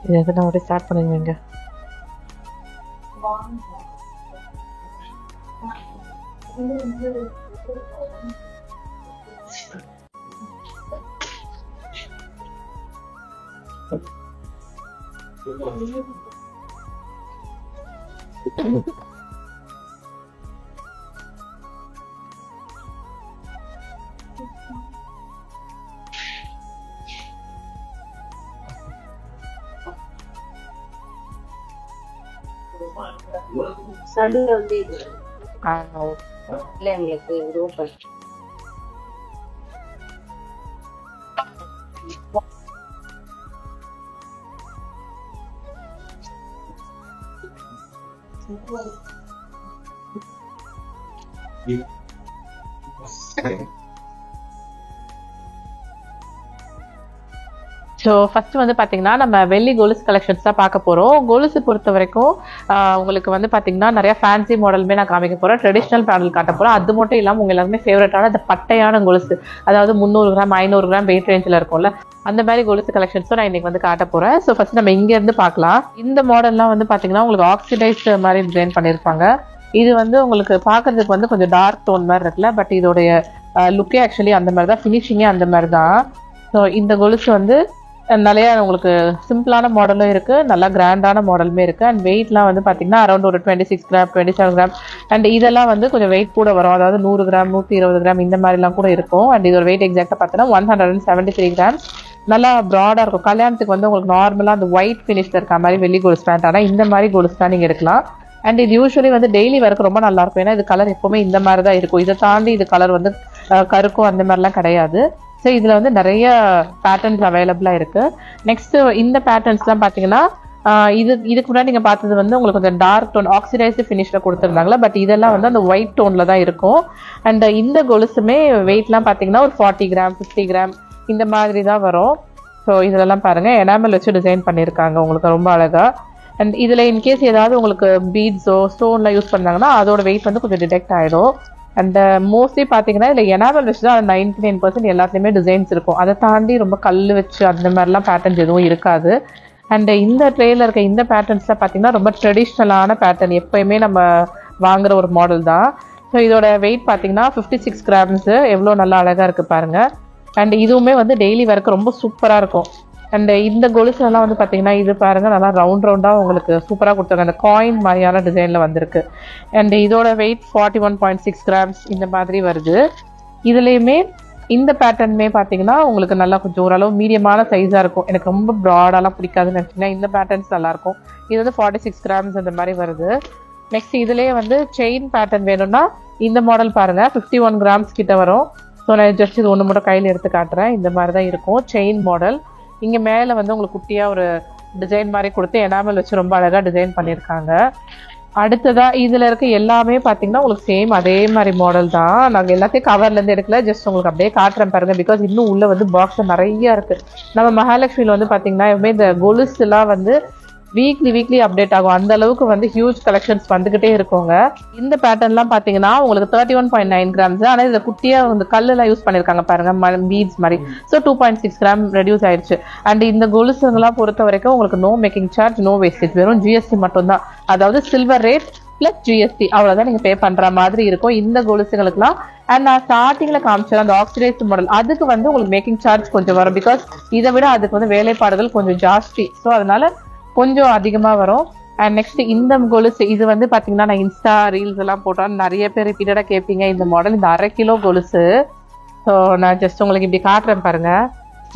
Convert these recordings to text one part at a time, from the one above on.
இது எதுனா அப்படியே ஸ்டார்ட் பண்ணுவீங்க. சடுல வந்து இல்ல எங்களுக்கு ஓப்பன் ஸோ ஃபர்ஸ்ட் வந்து பார்த்தீங்கன்னா நம்ம வெள்ளி கொலுசு கலெக்ஷன்ஸ் தான் பார்க்க போகிறோம். கொலுசு பொறுத்த வரைக்கும் உங்களுக்கு வந்து பார்த்தீங்கன்னா நிறைய ஃபேன்சி மாடலுமே நான் காமிக்க போகிறேன். ட்ரெடிஷ்னல் பேனல் காட்ட போகிறேன். அது மட்டும் இல்லாமல் உங்கள் எல்லாருமே ஃபேவரட்டான இந்த பட்டையான கொலுசு, அதாவது 300 கிராம் 500 கிராம் வெயிட் ரேஞ்சில் இருக்கும்ல, அந்த மாதிரி கொலுசு கலெக்ஷன்ஸும் நான் இன்றைக்கி வந்து காட்ட போகிறேன். ஸோ ஃபர்ஸ்ட் நம்ம இங்கேருந்து பார்க்கலாம். இந்த மாடல்லாம் வந்து பார்த்தீங்கன்னா உங்களுக்கு ஆக்சிடைஸ் மாதிரி டிசைன் பண்ணியிருப்பாங்க. இது வந்து உங்களுக்கு பார்க்கறதுக்கு வந்து கொஞ்சம் டார்க் டோன் மாதிரி இருக்குல்ல, பட் இதோடைய லுக்கே ஆக்சுவலி அந்த மாதிரி தான், ஃபினிஷிங்கே அந்த மாதிரி தான். ஸோ இந்த கொலுசு வந்து நிறைய உங்களுக்கு சிம்பிளான மாடலும் இருக்குது, நல்லா கிராண்டான மாடலுமே இருக்குது. அண்ட் வெயிட்லாம் வந்து பார்த்தீங்கன்னா அரௌண்ட் ஒரு 26 கிராம் 27 கிராம் அண்ட் இதெல்லாம் வந்து கொஞ்சம் வெயிட் கூட வரும், அதாவது 100 கிராம் 120 கிராம் இந்த மாதிரிலாம் கூட இருக்கும். அண்ட் இதோட வெயிட் எக்ஸாக்டாக பார்த்தீங்கன்னா 173 கிராம்ஸ். நல்லா ப்ராடாக இருக்கும். கல்யாணத்துக்கு வந்து உங்களுக்கு நார்மலாக அந்த ஒயிட் ஃபினிஷில் இருக்க மாதிரி வெள்ளி கொலுசு பேண்ட், ஆனால் இந்த மாதிரி கொலுசு தான் நீங்கள் எடுக்கலாம். அண்ட் இது யூஸ்வலி வந்து டெய்லி வரக்கு ரொம்ப நல்லாயிருக்கும், ஏன்னா இது கலர் எப்போவுமே இந்த மாதிரி தான் இருக்கும். இதை தாண்டி இது கலர் வந்து கருக்கும் அந்த மாதிரிலாம் கிடையாது. ஸோ இதில் வந்து நிறைய பேட்டர்ன்ஸ் அவைலபிளாக இருக்குது. நெக்ஸ்ட்டு இந்த பேட்டர்ன்ஸ்லாம் பார்த்தீங்கன்னா இதுக்கு முன்னாடி நீங்கள் பார்த்தது வந்து உங்களுக்கு கொஞ்சம் டார்க் டோன் ஆக்சிடைஸ்டு ஃபினிஷில் கொடுத்துருந்தாங்களா, பட் இதெல்லாம் வந்து அந்த ஒயிட் டோனில் தான் இருக்கும். அண்ட் இந்த கொலுசுமே வெயிட்லாம் பார்த்தீங்கன்னா ஒரு 40 கிராம் 50 கிராம் இந்த மாதிரி தான் வரும். ஸோ இதெல்லாம் பாருங்கள், எனாமல் வச்சு டிசைன் பண்ணியிருக்காங்க உங்களுக்கு ரொம்ப அழகாக. அண்ட் இதில் இன்கேஸ் ஏதாவது உங்களுக்கு பீட்ஸோ ஸ்டோன்லாம் யூஸ் பண்ணாங்கன்னா அதோட வெயிட் வந்து கொஞ்சம் டிடெக்ட் ஆகிடும். அண்ட் மோஸ்ட்லி பார்த்தீங்கன்னா இதில் எனாமல் வச்சு தான் 99% எல்லாத்துலேயுமே டிசைன்ஸ் இருக்கும். அதை தாண்டி ரொம்ப கல் வச்சு அந்த மாதிரிலாம் பேட்டர்ன்ஸ் எதுவும் இருக்காது. அண்ட் இந்த ட்ரேயில் இருக்க இந்த பேட்டர்ன்ஸ்லாம் பார்த்தீங்கன்னா ரொம்ப ட்ரெடிஷ்னலான பேட்டர்ன், எப்போயுமே நம்ம வாங்குகிற ஒரு மாடல் தான். ஸோ இதோட வெயிட் பார்த்தீங்கன்னா 56 கிராம்ஸு, எவ்வளோ நல்லா அழகாக இருக்குது பாருங்கள். அண்ட் இதுவுமே வந்து டெய்லி வரக்கு ரொம்ப சூப்பராக இருக்கும். அண்ட் இந்த கொலுசுலாம் வந்து பார்த்தீங்கன்னா இது பாருங்கள், நல்லா ரவுண்டாக உங்களுக்கு சூப்பராக கொடுத்துருங்க. அந்த காயின் மாதிரியான டிசைனில் வந்திருக்கு. அண்ட் இதோட வெயிட் 41.6 கிராம்ஸ் இந்த மாதிரி வருது. இதுலேயுமே இந்த பேட்டர்னுமே பார்த்தீங்கன்னா உங்களுக்கு நல்லா கொஞ்சம் ஓரளவு மீடியமான சைஸாக இருக்கும். எனக்கு ரொம்ப ப்ராடாலாம் பிடிக்காதுன்னு நினச்சிங்கன்னா இந்த பேட்டர்ன்ஸ் நல்லாயிருக்கும். இது வந்து 46 கிராம்ஸ் அந்த மாதிரி வருது. நெக்ஸ்ட் இதுலேயே வந்து செயின் பேட்டர்ன் வேணும்னா இந்த மாடல் பாருங்கள், 51 கிராம்ஸ் கிட்ட வரும். ஸோ நான் ஜஸ்ட் இது ஒன்று மட்டும் கையில் எடுத்து காட்டுறேன். இந்த மாதிரி தான் இருக்கும் செயின் மாடல். இங்கே மேலே வந்து உங்களுக்கு குட்டியாக ஒரு டிசைன் மாதிரி கொடுத்து எனாமல் வச்சு ரொம்ப அழகாக டிசைன் பண்ணியிருக்காங்க. அடுத்ததாக இதில் இருக்க எல்லாமே பார்த்தீங்கன்னா உங்களுக்கு சேம் அதே மாதிரி மாடல் தான். நாங்கள் எல்லாத்தையும் கவர்லேருந்து எடுக்கல, ஜஸ்ட் உங்களுக்கு அப்படியே காட்டுறேன் பாருங்கள். பிகாஸ் இன்னும் உள்ளே வந்து பாக்ஸில் நிறையா இருக்குது. நம்ம மகாலட்சுமியில் வந்து பார்த்தீங்கன்னா எப்பவுமே இந்த கொலுசுலாம் வந்து வீக்லி அப்டேட் ஆகும். அந்த அளவுக்கு வந்து ஹியூஜ் கலெக்ஷன்ஸ் வந்துகிட்டே இருக்குங்க. இந்த பேட்டர்ன்லாம் பார்த்தீங்கன்னா உங்களுக்கு 31.9 கிராம்ஸ், ஆனால் இதில் குட்டியாக இந்த கல்லுலாம் யூஸ் பண்ணியிருக்காங்க பாருங்க, பீட்ஸ் மாதிரி. ஸோ 2.6 கிராம் ரெடியூஸ் ஆயிடுச்சு. அண்ட் இந்த கொலுசுங்கெல்லாம் பொறுத்த வரைக்கும் உங்களுக்கு no making charge, no wastage, வெறும் ஜிஎஸ்டி மட்டும்தான். அதாவது சில்வர் ரேட் ப்ளஸ் ஜிஎஸ்டி அவ்வளோதான் நீங்கள் பே பண்ணுற மாதிரி இருக்கும் இந்த கொலுசுகளுக்குலாம். அண்ட் நான் ஸ்டார்டிங்கில் காமிச்சேன் அந்த ஆக்சிடைஸ்டு மாடல், அதுக்கு வந்து உங்களுக்கு மேக்கிங் சார்ஜ் கொஞ்சம் வரும். பிகாஸ் இதை விட அதுக்கு வந்து வேலைப்பாடுகள் கொஞ்சம் ஜாஸ்தி. ஸோ அதனால கொஞ்சம் அதிகமாக வரும். அண்ட் நெக்ஸ்ட் இந்த கொலுசு, இது வந்து பார்த்தீங்கன்னா நான் இன்ஸ்டா ரீல்ஸ் எல்லாம் போட்டால் நிறைய பேர் ரிப்பீட்டடாக கேட்பீங்க இந்த மாடல். இந்த 1/2 கிலோ கொலுசு. ஸோ நான் ஜஸ்ட் உங்களுக்கு இப்படி காட்டுறேன் பாருங்கள்,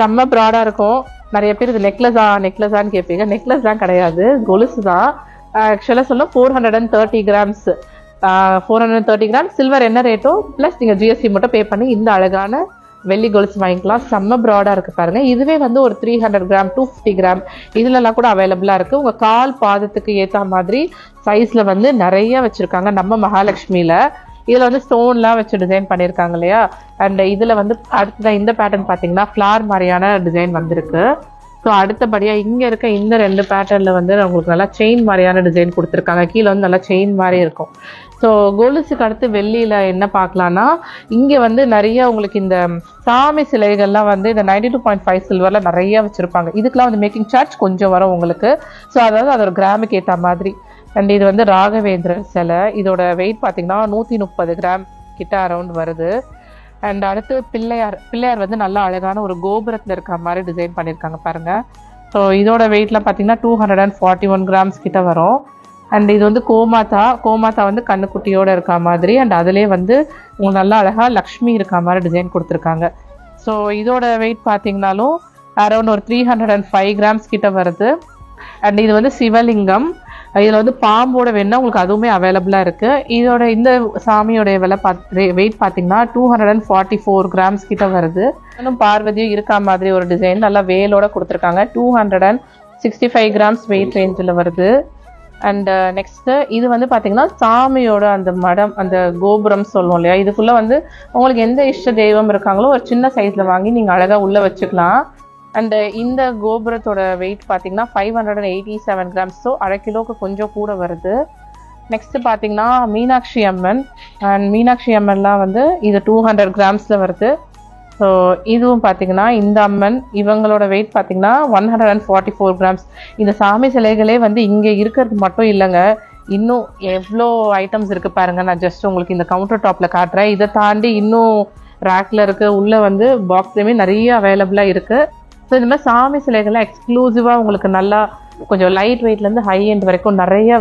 செம்ம ப்ராடாக இருக்கும். நிறைய பேர் இது நெக்லஸான்னு கேட்பீங்க. நெக்லஸ் தான் கிடையாது, கொலுசு தான். ஆக்சுவலாக சொல்ல 430 கிராம்ஸ் 430 கிராம் சில்வர் என்ன ரேட்டோ ப்ளஸ் நீங்கள் ஜிஎஸ்டி மட்டும் பே பண்ணி இந்த அழகான வெள்ளி கொலுசு வாங்கிக்கலாம். செம்ம ப்ராடாக இருக்குது பாருங்கள். இதுவே வந்து ஒரு 300 கிராம் 250 கிராம் இதுலலாம் கூட அவைலபிளாக இருக்குது. உங்கள் கால் பாதத்துக்கு ஏற்ற மாதிரி சைஸில் வந்து நிறைய வச்சுருக்காங்க நம்ம மகாலட்சுமியில். இதில் வந்து ஸ்டோன்லாம் வச்சு டிசைன் பண்ணியிருக்காங்க இல்லையா. அண்ட் இதில் வந்து அடுத்ததான் இந்த பேட்டர்ன் பார்த்தீங்கன்னா ஃப்ளார் மாதிரியான டிசைன் வந்திருக்கு. ஸோ அடுத்தபடியாக இங்கே இருக்க இந்த 2 பேட்டர்னில் வந்து உங்களுக்கு நல்லா செயின் மாதிரியான டிசைன் கொடுத்துருக்காங்க. கீழே வந்து நல்லா செயின் மாதிரி இருக்கும். ஸோ கொலுசுக்கு அடுத்து வெள்ளியில் என்ன பார்க்கலான்னா, இங்கே வந்து நிறைய உங்களுக்கு இந்த சாமி சிலைகள்லாம் வந்து இந்த 92.5 சில்வரில் நிறைய வச்சுருப்பாங்க. இதுக்கெலாம் வந்து மேக்கிங் சார்ஜ் கொஞ்சம் வரும் உங்களுக்கு. ஸோ அதாவது அது ஒரு கிராமுக்கு ஏற்ற மாதிரி. அண்ட் இது வந்து ராகவேந்திரர் சிலை. இதோட வெயிட் பார்த்தீங்கன்னா 130 கிராம் கிட்ட அரௌண்ட் வருது. அண்ட் அடுத்து பிள்ளையார் வந்து நல்லா அழகான ஒரு கோபுரத்தில் இருக்கிற மாதிரி டிசைன் பண்ணியிருக்காங்க பாருங்கள். ஸோ இதோட வெயிட்லாம் பார்த்தீங்கன்னா 241 கிராம்ஸ் கிட்ட வரும். அண்ட் இது வந்து கோமாதா வந்து கண்ணுக்குட்டியோடு இருக்க மாதிரி. அண்ட் அதுலேயே வந்து உங்களுக்கு நல்லா அழகாக லக்ஷ்மி இருக்க மாதிரி டிசைன் கொடுத்துருக்காங்க. ஸோ இதோட வெயிட் பார்த்தீங்கன்னாலும் அரௌண்ட் ஒரு 305 கிராம்ஸ் கிட்ட வருது. அண்ட் இது வந்து சிவலிங்கம். இதில் வந்து பாம்போட வேணுன்னா உங்களுக்கு அதுவுமே அவைலபிளாக இருக்குது. இதோட இந்த சாமியோடைய வெயிட் பார்த்தீங்கன்னா 244 கிராம்ஸ் கிட்ட வருது. இன்னும் பார்வதியும் இருக்கா மாதிரி ஒரு டிசைன் நல்லா வேலோட கொடுத்துருக்காங்க. 265 கிராம்ஸ் வெயிட் ரேஞ்சில் வருது. அண்ட் நெக்ஸ்ட்டு இது வந்து பார்த்தீங்கன்னா சாமியோட அந்த மடம், அந்த கோபுரம் சொல்லுவோம் இல்லையா, இதுக்குள்ளே வந்து உங்களுக்கு எந்த இஷ்ட தெய்வம் இருக்காங்களோ ஒரு சின்ன சைஸில் வாங்கி நீங்கள் அழகாக உள்ளே வச்சுக்கலாம். அண்டு இந்த கோபுரத்தோட வெயிட் பார்த்தீங்கன்னா 587 கிராம்ஸ். ஸோ அரை கிலோவுக்கு கொஞ்சம் கூட வருது. நெக்ஸ்ட்டு பார்த்தீங்கன்னா மீனாட்சி அம்மன். அண்ட் மீனாட்சி அம்மன்லாம் வந்து இது 200 கிராம்ஸில் வருது. ஸோ இதுவும் பார்த்தீங்கன்னா இந்த அம்மன் இவங்களோட வெயிட் பார்த்தீங்கன்னா 144 கிராம்ஸ். இந்த சாமி சிலைகளே வந்து இங்கே இருக்கிறது மட்டும் இல்லைங்க, இன்னும் எவ்வளோ ஐட்டம்ஸ் இருக்குது பாருங்கள். நான் ஜஸ்ட் உங்களுக்கு இந்த கவுண்டர் டாப்பில் காட்டுறேன். இதை தாண்டி இன்னும் ரேக்கில் இருக்குது, உள்ளே வந்து பாக்ஸ்லேயுமே நிறைய அவைலபிளாக இருக்குது. ஸோ இந்த மாதிரி சாமி சிலைகள்லாம் எக்ஸ்க்ளூசிவாக உங்களுக்கு நல்லா கொஞ்சம் லைட் வெயிட்லேருந்து ஹை எண்ட் வரைக்கும் நிறைய